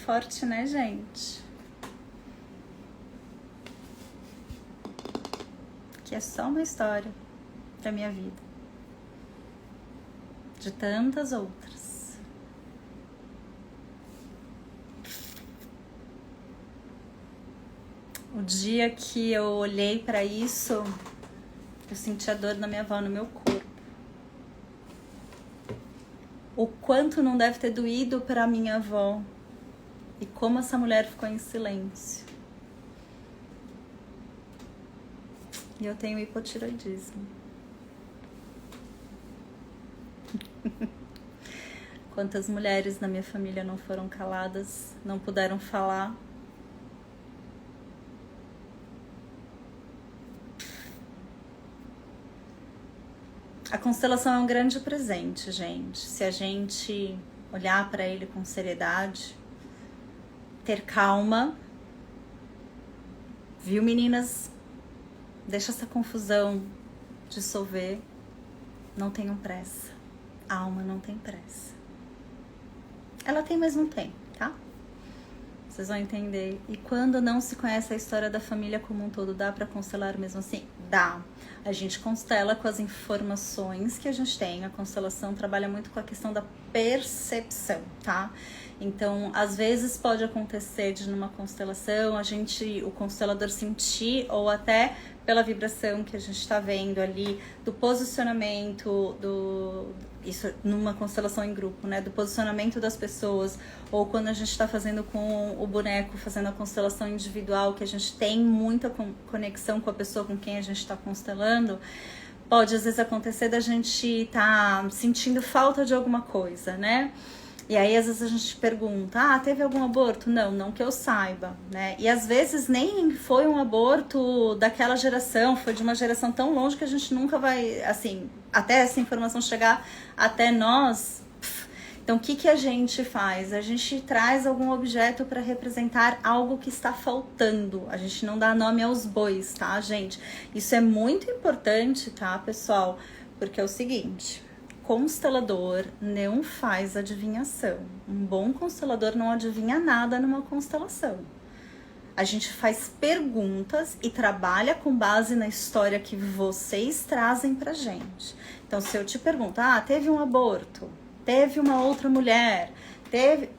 Forte, né, gente? Que é só uma história da minha vida. De tantas outras. O dia que eu olhei pra isso, eu senti a dor da minha avó no meu corpo. O quanto não deve ter doído pra minha avó. E como essa mulher ficou em silêncio. E eu tenho hipotiroidismo. Quantas mulheres na minha família não foram caladas, não puderam falar. A constelação é um grande presente, gente. Se a gente olhar para ele com seriedade, ter calma. Viu, meninas? Deixa essa confusão dissolver. Não tenham pressa. A alma não tem pressa. Ela tem, mas não tem, tá? Vocês vão entender. E quando não se conhece a história da família como um todo, dá pra constelar mesmo assim? Dá. A gente constela com as informações que a gente tem. A constelação trabalha muito com a questão da percepção, tá? Então, às vezes pode acontecer de numa constelação o constelador sentir, ou até pela vibração que a gente está vendo ali, do posicionamento, isso numa constelação em grupo, né? Do posicionamento das pessoas, ou quando a gente está fazendo com o boneco, fazendo a constelação individual, que a gente tem muita conexão com a pessoa com quem a gente está constelando, pode às vezes acontecer da gente tá sentindo falta de alguma coisa, né? E aí, às vezes, a gente pergunta, teve algum aborto? Não, não que eu saiba, né? E às vezes nem foi um aborto daquela geração, foi de uma geração tão longe que a gente nunca vai, assim, até essa informação chegar até nós. Então, o que a gente faz? A gente traz algum objeto para representar algo que está faltando. A gente não dá nome aos bois, tá, gente? Isso é muito importante, tá, pessoal? Porque é o seguinte... constelador não faz adivinhação. Um bom constelador não adivinha nada numa constelação. A gente faz perguntas e trabalha com base na história que vocês trazem pra gente. Então, se eu te pergunto, teve um aborto, teve uma outra mulher, teve...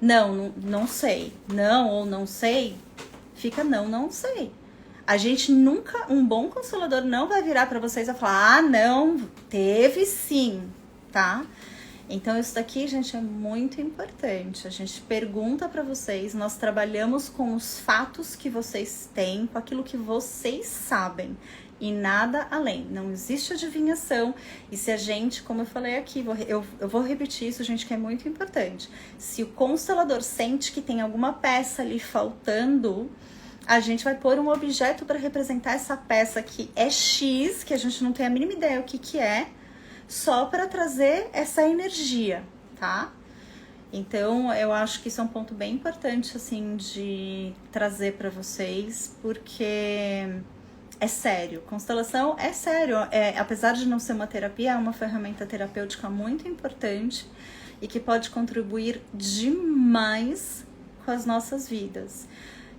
Não sei. Não ou não sei, fica não sei. A gente nunca, um bom constelador não vai virar pra vocês e falar, não, teve sim, tá? Então, isso daqui, gente, é muito importante. A gente pergunta pra vocês, nós trabalhamos com os fatos que vocês têm, com aquilo que vocês sabem. E nada além. Não existe adivinhação. E se a gente, como eu falei aqui, eu vou repetir isso, gente, que é muito importante. Se o constelador sente que tem alguma peça ali faltando, a gente vai pôr um objeto para representar essa peça que é X, que a gente não tem a mínima ideia o que é, só para trazer essa energia, tá? Então, eu acho que isso é um ponto bem importante, assim, de trazer para vocês, porque é sério. Constelação é sério. Apesar de não ser uma terapia, é uma ferramenta terapêutica muito importante e que pode contribuir demais com as nossas vidas.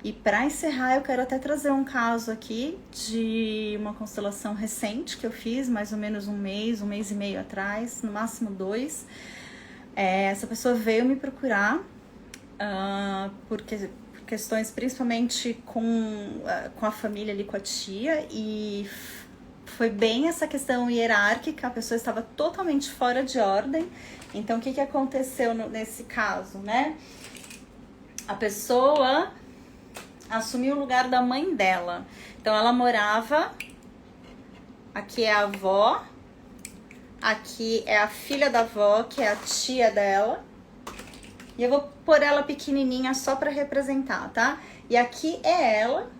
E para encerrar, eu quero até trazer um caso aqui de uma constelação recente que eu fiz, mais ou menos um mês e meio atrás, no máximo 2. Essa pessoa veio me procurar por questões principalmente com a família ali, com a tia, e foi bem essa questão hierárquica, a pessoa estava totalmente fora de ordem. Então, o que aconteceu nesse caso, né? A pessoa assumiu o lugar da mãe dela. Então, ela morava... Aqui é a avó. Aqui é a filha da avó, que é a tia dela. E eu vou pôr ela pequenininha só pra representar, tá? E aqui é ela,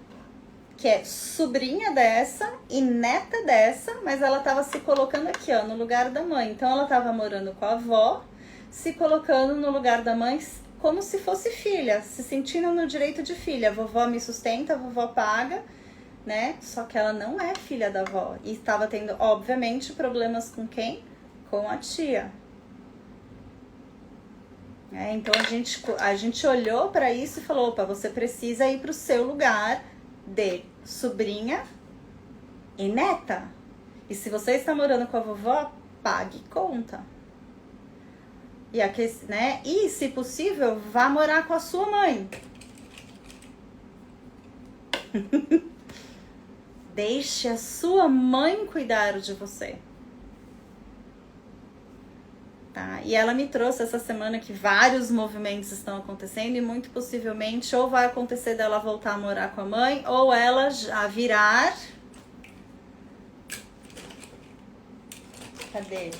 que é sobrinha dessa e neta dessa, mas ela tava se colocando aqui, ó, no lugar da mãe. Então, ela tava morando com a avó, se colocando no lugar da mãe, como se fosse filha, se sentindo no direito de filha. A vovó me sustenta, a vovó paga, né? Só que ela não é filha da avó. E estava tendo, obviamente, problemas com quem? Com a tia. Então a gente olhou para isso e falou, opa, você precisa ir pro seu lugar de sobrinha e neta. E se você está morando com a vovó, pague conta. E se possível, vá morar com a sua mãe. Deixe a sua mãe cuidar de você. Tá? E ela me trouxe essa semana que vários movimentos estão acontecendo e muito possivelmente ou vai acontecer dela voltar a morar com a mãe ou ela já virar... Cadê?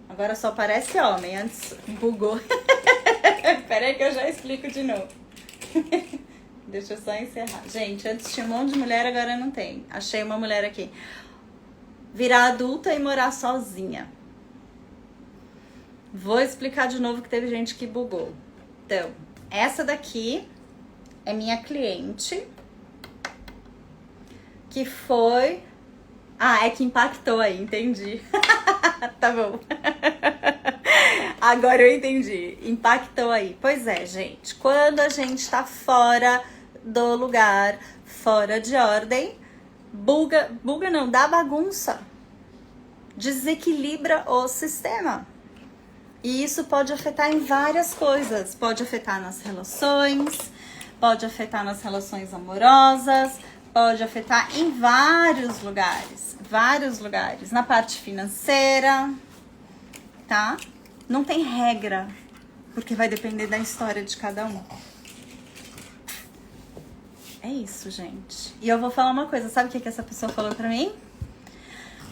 Agora só parece homem, antes bugou. Peraí que eu já explico de novo. Deixa eu só encerrar. Gente, antes tinha um monte de mulher, agora não tem. Achei uma mulher aqui. Virar adulta e morar sozinha. Vou explicar de novo que teve gente que bugou. Então, essa daqui é minha cliente. Que foi... é que impactou aí, entendi. Tá bom. Agora eu entendi. Impactou aí. Pois é, gente. Quando a gente tá fora do lugar, fora de ordem, buga não, dá bagunça. Desequilibra o sistema. E isso pode afetar em várias coisas. Pode afetar nas relações, pode afetar nas relações amorosas, pode afetar em vários lugares. Vários lugares. Na parte financeira, tá? Não tem regra, porque vai depender da história de cada um. É isso, gente. E eu vou falar uma coisa. Sabe o que essa pessoa falou pra mim?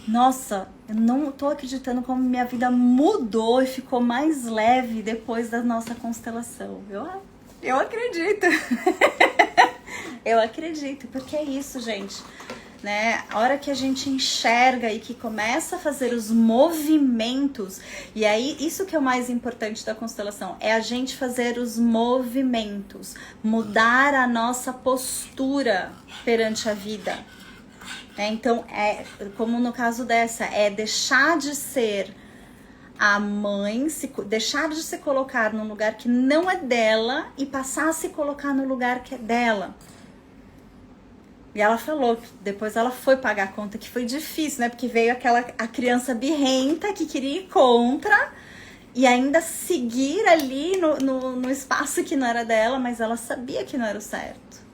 Nossa, eu não tô acreditando como minha vida mudou e ficou mais leve depois da nossa constelação. Eu acredito. Eu acredito, porque é isso, gente. Né? A hora que a gente enxerga e que começa a fazer os movimentos, e aí isso que é o mais importante da constelação, é a gente fazer os movimentos, mudar a nossa postura perante a vida. Então, como no caso dessa, é deixar de ser a mãe, deixar de se colocar no lugar que não é dela e passar a se colocar no lugar que é dela. E ela falou que depois ela foi pagar a conta, que foi difícil, né? Porque veio a criança birrenta que queria ir contra e ainda seguir ali no espaço que não era dela, mas ela sabia que não era o certo.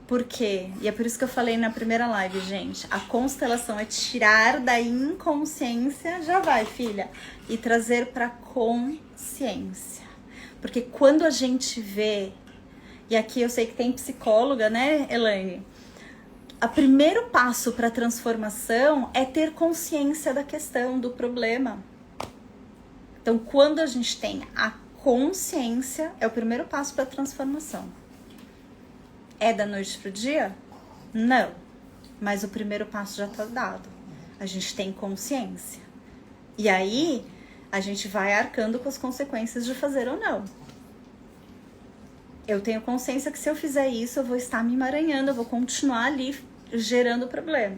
Por quê? E é por isso que eu falei na primeira live, gente. A constelação é tirar da inconsciência, já vai, filha, e trazer para consciência. Porque quando a gente vê, e aqui eu sei que tem psicóloga, né, Elaine? O primeiro passo para a transformação é ter consciência da questão, do problema. Então, quando a gente tem a consciência, é o primeiro passo para a transformação. É da noite pro dia? Não. Mas o primeiro passo já tá dado. A gente tem consciência. E aí, a gente vai arcando com as consequências de fazer ou não. Eu tenho consciência que se eu fizer isso, eu vou estar me emaranhando, eu vou continuar ali gerando problema.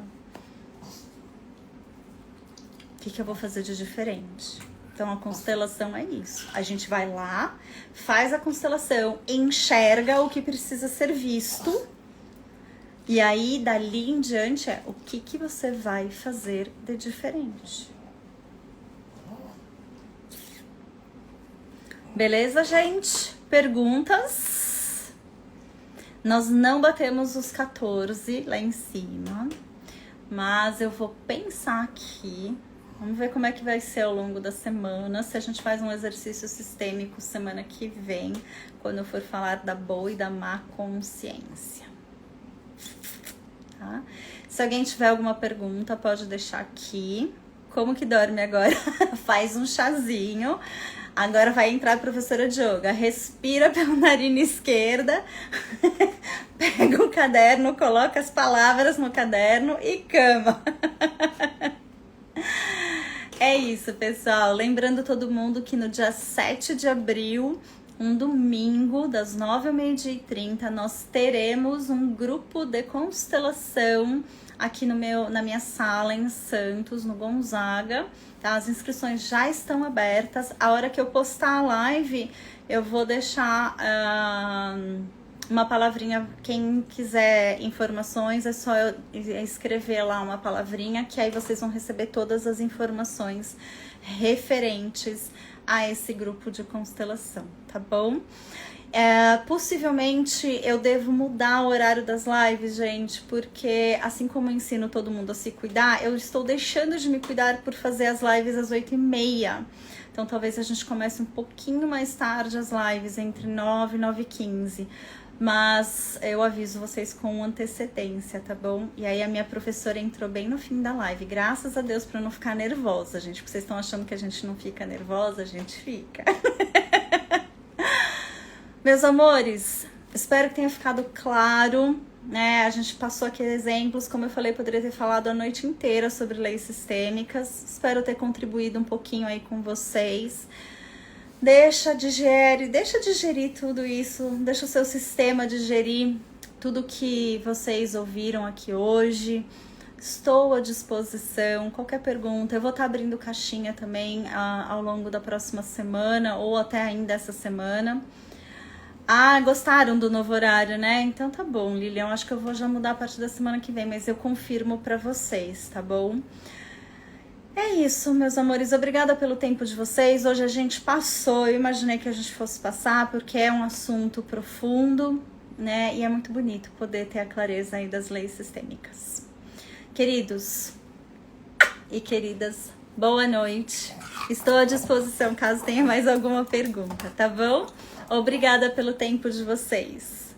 O que eu vou fazer de diferente? Então, a constelação é isso. A gente vai lá, faz a constelação, enxerga o que precisa ser visto. E aí, dali em diante, o que você vai fazer de diferente. Beleza, gente? Perguntas? Nós não batemos os 14 lá em cima. Mas eu vou pensar aqui. Vamos ver como é que vai ser ao longo da semana, se a gente faz um exercício sistêmico semana que vem, quando eu for falar da boa e da má consciência. Tá? Se alguém tiver alguma pergunta, pode deixar aqui. Como que dorme agora? Faz um chazinho. Agora vai entrar a professora de yoga. Respira pela narina esquerda. Pega o caderno, coloca as palavras no caderno e cama. É isso, pessoal. Lembrando todo mundo que no dia 7 de abril, um domingo, das 9 ao meio-dia e 30, nós teremos um grupo de constelação aqui na minha sala em Santos, no Gonzaga. Tá? As inscrições já estão abertas. A hora que eu postar a live, eu vou deixar uma palavrinha. Quem quiser informações, é só eu escrever lá uma palavrinha, que aí vocês vão receber todas as informações referentes a esse grupo de constelação, tá bom? Possivelmente eu devo mudar o horário das lives, gente, porque assim como eu ensino todo mundo a se cuidar, eu estou deixando de me cuidar por fazer as lives às 8h30. Então talvez a gente comece um pouquinho mais tarde as lives, entre 9 e 9h15. Mas eu aviso vocês com antecedência, tá bom? E aí a minha professora entrou bem no fim da live. Graças a Deus, pra não ficar nervosa, gente. Porque vocês estão achando que a gente não fica nervosa, a gente fica. Meus amores, espero que tenha ficado claro, né? A gente passou aqui exemplos, como eu falei, poderia ter falado a noite inteira sobre leis sistêmicas. Espero ter contribuído um pouquinho aí com vocês. Deixa digerir tudo isso, deixa o seu sistema digerir tudo que vocês ouviram aqui hoje. Estou à disposição, qualquer pergunta, eu vou estar abrindo caixinha também ao longo da próxima semana ou até ainda essa semana. Gostaram do novo horário, né? Então tá bom, Lilian, acho que eu vou já mudar a partir da semana que vem, mas eu confirmo pra vocês, tá bom? É isso, meus amores, obrigada pelo tempo de vocês. Hoje a gente passou, eu imaginei que a gente fosse passar, porque é um assunto profundo, né? E é muito bonito poder ter a clareza aí das leis sistêmicas. Queridos e queridas, boa noite. Estou à disposição caso tenha mais alguma pergunta, tá bom? Obrigada pelo tempo de vocês.